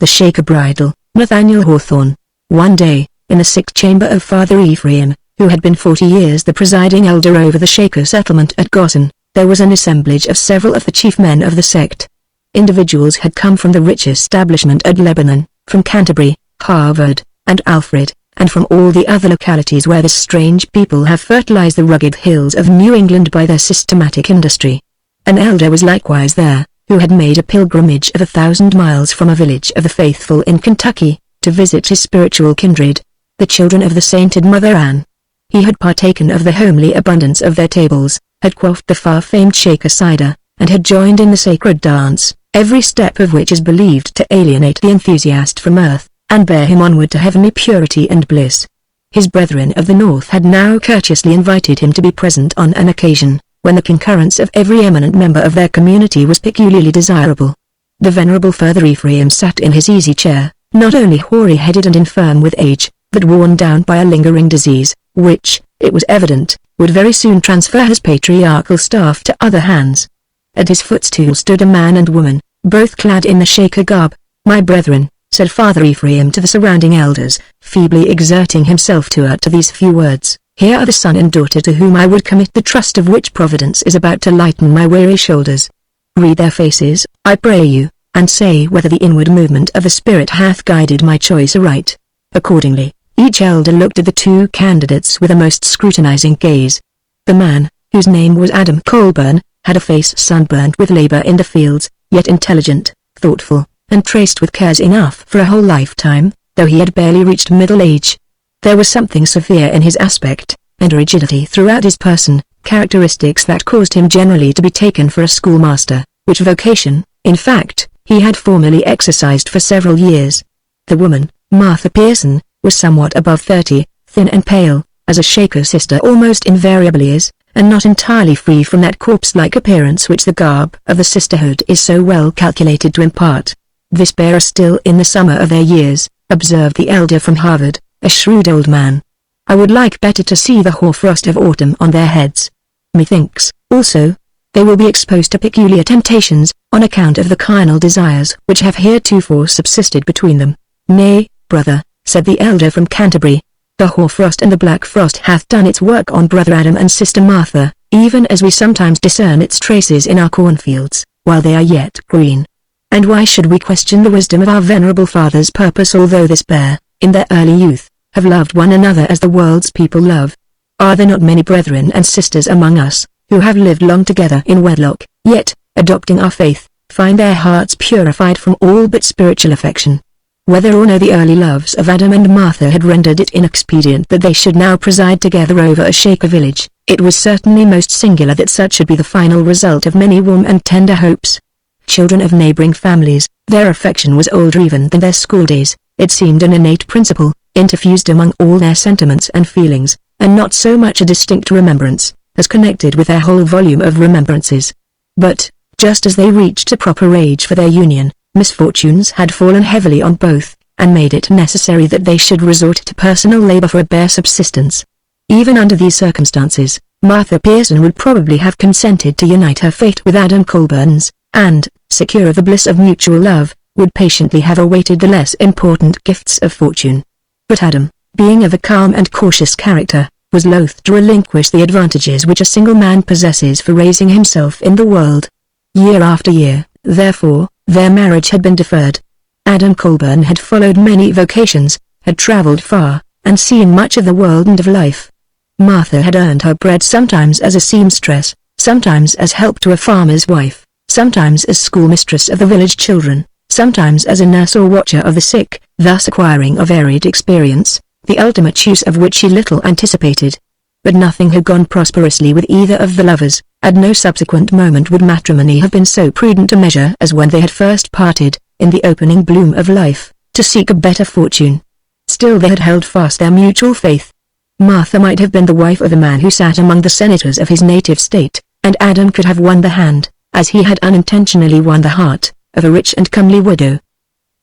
the Shaker Bridal, Nathaniel Hawthorne. One day, in the sick chamber of Father Ephraim, who had been 40 years the presiding elder over the Shaker settlement at Goshen, there was an assemblage of several of the chief men of the sect. Individuals had come from the rich establishment at Lebanon, from Canterbury, Harvard, and Alfred, and from all the other localities where this strange people have fertilized the rugged hills of New England by their systematic industry. An elder was likewise there, who had made a pilgrimage of 1,000 miles from a village of the faithful in Kentucky, to visit his spiritual kindred, the children of the sainted Mother Ann. He had partaken of the homely abundance of their tables, had quaffed the far-famed Shaker cider, and had joined in the sacred dance, every step of which is believed to alienate the enthusiast from earth, and bear him onward to heavenly purity and bliss. His brethren of the north had now courteously invited him to be present on an occasion, when the concurrence of every eminent member of their community was peculiarly desirable. The venerable Father Ephraim sat in his easy chair, not only hoary-headed and infirm with age, but worn down by a lingering disease, which, it was evident, would very soon transfer his patriarchal staff to other hands. At his footstool stood a man and woman, both clad in the Shaker garb. "My brethren," said Father Ephraim to the surrounding elders, feebly exerting himself to utter these few words, "here are the son and daughter to whom I would commit the trust of which Providence is about to lighten my weary shoulders. Read their faces, I pray you, and say whether the inward movement of the Spirit hath guided my choice aright." Accordingly, each elder looked at the two candidates with a most scrutinizing gaze. The man, whose name was Adam Colburn, had a face sunburnt with labor in the fields, yet intelligent, thoughtful, and traced with cares enough for a whole lifetime, though he had barely reached middle age. There was something severe in his aspect, and rigidity throughout his person, characteristics that caused him generally to be taken for a schoolmaster, which vocation, in fact, he had formerly exercised for several years. The woman, Martha Pearson, was somewhat above 30, thin and pale, as a Shaker sister almost invariably is, and not entirely free from that corpse-like appearance which the garb of the sisterhood is so well calculated to impart. "This pair are still in the summer of their years," observed the elder from Harvard, a shrewd old man. "I would like better to see the hoarfrost of autumn on their heads. Methinks, also, they will be exposed to peculiar temptations, on account of the carnal desires which have heretofore subsisted between them." "Nay, brother," said the elder from Canterbury, "the hoarfrost and the black frost hath done its work on brother Adam and sister Martha, even as we sometimes discern its traces in our cornfields, while they are yet green. And why should we question the wisdom of our venerable father's purpose although this pair, in their early youth, have loved one another as the world's people love? Are there not many brethren and sisters among us, who have lived long together in wedlock, yet, adopting our faith, find their hearts purified from all but spiritual affection? Whether or no the early loves of Adam and Martha had rendered it inexpedient that they should now preside together over a Shaker village, it was certainly most singular that such should be the final result of many warm and tender hopes. Children of neighboring families, their affection was older even than their schooldays. It seemed an innate principle, interfused among all their sentiments and feelings, and not so much a distinct remembrance, as connected with their whole volume of remembrances. But, just as they reached a proper age for their union, misfortunes had fallen heavily on both, and made it necessary that they should resort to personal labor for a bare subsistence. Even under these circumstances, Martha Pearson would probably have consented to unite her fate with Adam Colburn's, and, secure of the bliss of mutual love, would patiently have awaited the less important gifts of fortune. But Adam, being of a calm and cautious character, was loath to relinquish the advantages which a single man possesses for raising himself in the world. Year after year, therefore, their marriage had been deferred. Adam Colburn had followed many vocations, had traveled far, and seen much of the world and of life. Martha had earned her bread sometimes as a seamstress, sometimes as help to a farmer's wife, sometimes as schoolmistress of the village children, sometimes as a nurse or watcher of the sick, thus acquiring a varied experience, the ultimate use of which she little anticipated. But nothing had gone prosperously with either of the lovers. At no subsequent moment would matrimony have been so prudent a measure as when they had first parted, in the opening bloom of life, to seek a better fortune. Still they had held fast their mutual faith. Martha might have been the wife of a man who sat among the senators of his native state, and Adam could have won the hand, as he had unintentionally won the heart, of a rich and comely widow.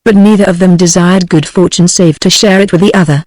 But neither of them desired good fortune save to share it with the other.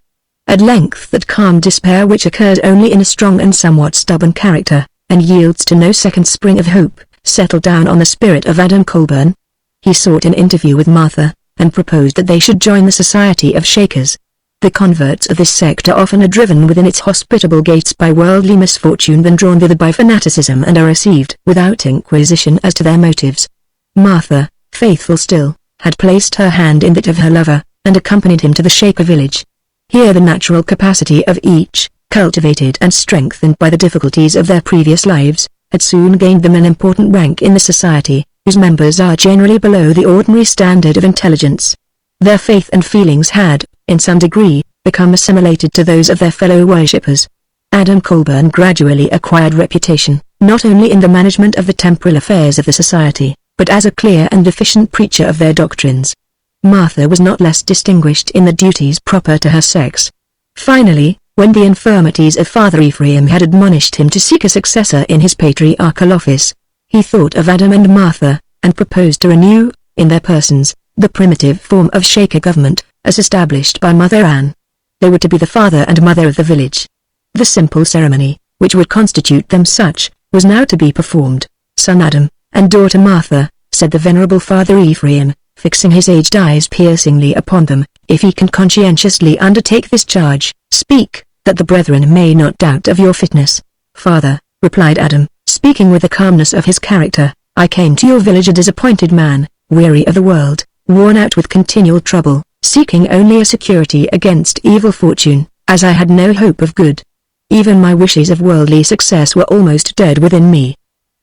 At length that calm despair which occurs only in a strong and somewhat stubborn character, and yields to no second spring of hope, settled down on the spirit of Adam Colburn. He sought an interview with Martha, and proposed that they should join the Society of Shakers. The converts of this sect are often driven within its hospitable gates by worldly misfortune than drawn thither by fanaticism, and are received without inquisition as to their motives. Martha, faithful still, had placed her hand in that of her lover, and accompanied him to the Shaker village. Here the natural capacity of each, cultivated and strengthened by the difficulties of their previous lives, had soon gained them an important rank in the society, whose members are generally below the ordinary standard of intelligence. Their faith and feelings had, in some degree, become assimilated to those of their fellow worshippers. Adam Colburn gradually acquired reputation, not only in the management of the temporal affairs of the society, but as a clear and efficient preacher of their doctrines. Martha was not less distinguished in the duties proper to her sex. Finally, when the infirmities of Father Ephraim had admonished him to seek a successor in his patriarchal office, he thought of Adam and Martha, and proposed to renew, in their persons, the primitive form of Shaker government, as established by Mother Ann. They were to be the father and mother of the village. The simple ceremony, which would constitute them such, was now to be performed. Son Adam, and daughter Martha, said the venerable Father Ephraim, fixing his aged eyes piercingly upon them, if ye can conscientiously undertake this charge, speak, that the brethren may not doubt of your fitness. Father, replied Adam, speaking with the calmness of his character, I came to your village a disappointed man, weary of the world, worn out with continual trouble, seeking only a security against evil fortune, as I had no hope of good. Even my wishes of worldly success were almost dead within me.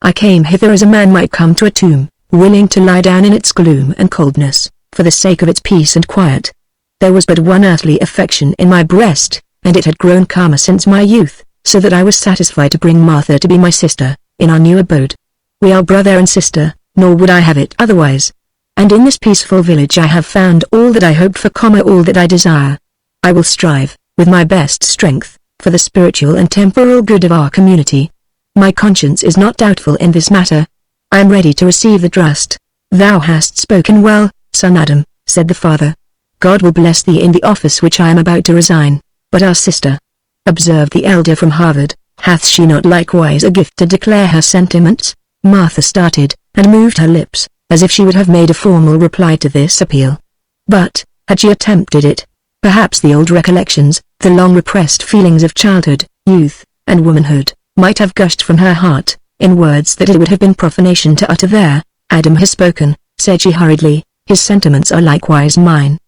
I came hither as a man might come to a tomb, willing to lie down in its gloom and coldness, for the sake of its peace and quiet. There was but one earthly affection in my breast, and it had grown calmer since my youth, so that I was satisfied to bring Martha to be my sister, in our new abode. We are brother and sister, nor would I have it otherwise. And in this peaceful village I have found all that I hoped for, all that I desire. I will strive, with my best strength, for the spiritual and temporal good of our community. My conscience is not doubtful in this matter. I am ready to receive the trust. Thou hast spoken well, son Adam, said the father. God will bless thee in the office which I am about to resign. But our sister, observed the elder from Harvard, hath she not likewise a gift to declare her sentiments? Martha started, and moved her lips, as if she would have made a formal reply to this appeal. But, had she attempted it, perhaps the old recollections, the long repressed feelings of childhood, youth, and womanhood, might have gushed from her heart, in words that it would have been profanation to utter there. Adam has spoken, said she hurriedly, his sentiments are likewise mine.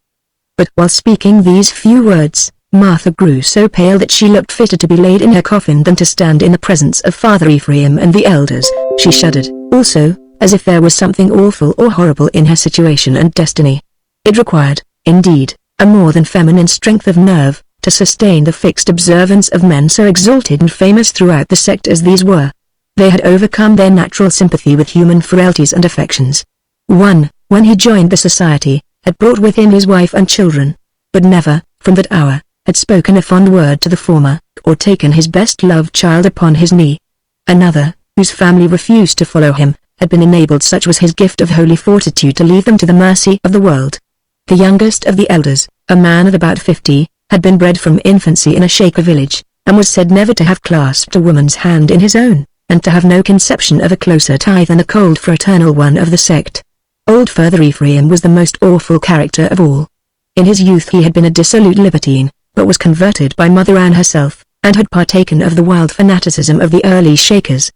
But while speaking these few words, Martha grew so pale that she looked fitter to be laid in her coffin than to stand in the presence of Father Ephraim and the elders. She shuddered, also, as if there was something awful or horrible in her situation and destiny. It required, indeed, a more than feminine strength of nerve, to sustain the fixed observance of men so exalted and famous throughout the sect as these were. They had overcome their natural sympathy with human frailties and affections. One, when he joined the society, had brought with him his wife and children, but never, from that hour, had spoken a fond word to the former, or taken his best-loved child upon his knee. Another, whose family refused to follow him, had been enabled, such was his gift of holy fortitude, to leave them to the mercy of the world. The youngest of the elders, a man of about 50, had been bred from infancy in a Shaker village, and was said never to have clasped a woman's hand in his own, and to have no conception of a closer tie than a cold fraternal one of the sect. Old Father Ephraim was the most awful character of all. In his youth he had been a dissolute libertine, but was converted by Mother Ann herself, and had partaken of the wild fanaticism of the early Shakers.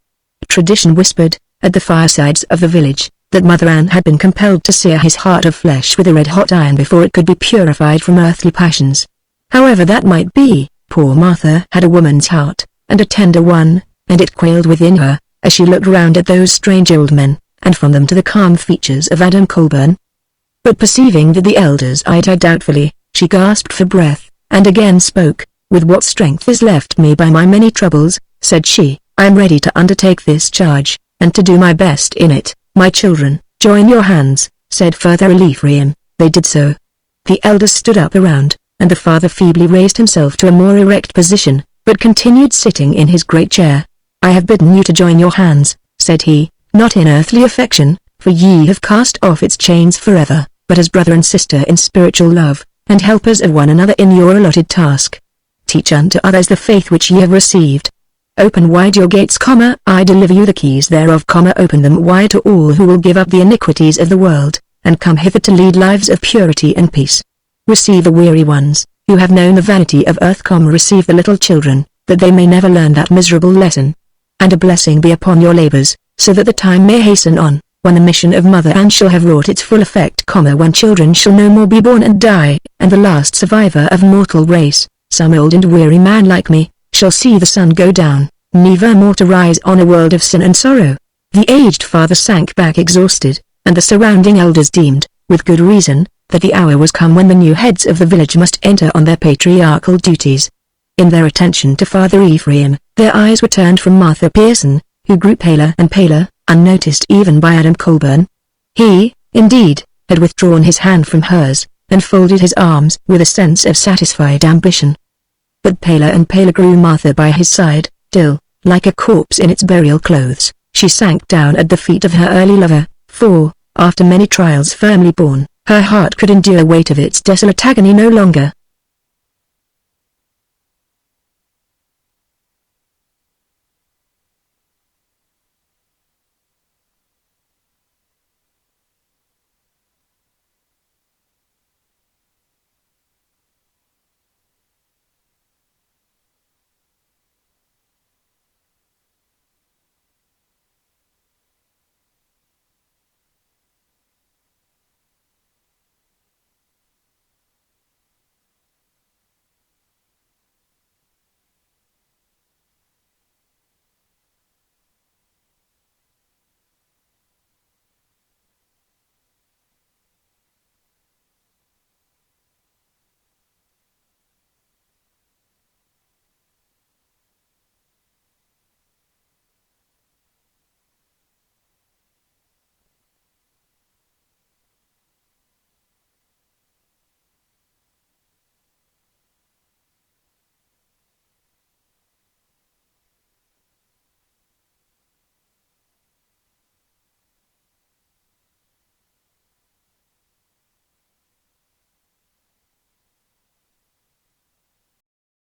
Tradition whispered, at the firesides of the village, that Mother Ann had been compelled to sear his heart of flesh with a red-hot iron before it could be purified from earthly passions. However that might be, poor Martha had a woman's heart, and a tender one, and it quailed within her, as she looked round at those strange old men, and from them to the calm features of Adam Colburn. But perceiving that the elders eyed her doubtfully, she gasped for breath, and again spoke. With what strength is left me by my many troubles, said she, I am ready to undertake this charge, and to do my best in it. My children, join your hands, said Father Ephraim. They did so. The elders stood up around, and the father feebly raised himself to a more erect position, but continued sitting in his great chair. I have bidden you to join your hands, said he, not in earthly affection, for ye have cast off its chains forever, but as brother and sister in spiritual love, and helpers of one another in your allotted task. Teach unto others the faith which ye have received. Open wide your gates, I deliver you the keys thereof, open them wide to all who will give up the iniquities of the world, and come hither to lead lives of purity and peace. Receive the weary ones, who have known the vanity of earth. Receive the little children, that they may never learn that miserable lesson. And a blessing be upon your labors, so that the time may hasten on, when the mission of Mother Anne shall have wrought its full effect. When children shall no more be born and die, and the last survivor of mortal race, some old and weary man like me, shall see the sun go down, never more to rise on a world of sin and sorrow. The aged father sank back exhausted, and the surrounding elders deemed, with good reason, that the hour was come when the new heads of the village must enter on their patriarchal duties. In their attention to Father Ephraim, their eyes were turned from Martha Pearson, who grew paler and paler, unnoticed even by Adam Colburn. He, indeed, had withdrawn his hand from hers, and folded his arms with a sense of satisfied ambition. But paler and paler grew Martha by his side, till, like a corpse in its burial clothes, she sank down at the feet of her early lover, for, after many trials firmly borne, her heart could endure weight of its desolate agony no longer.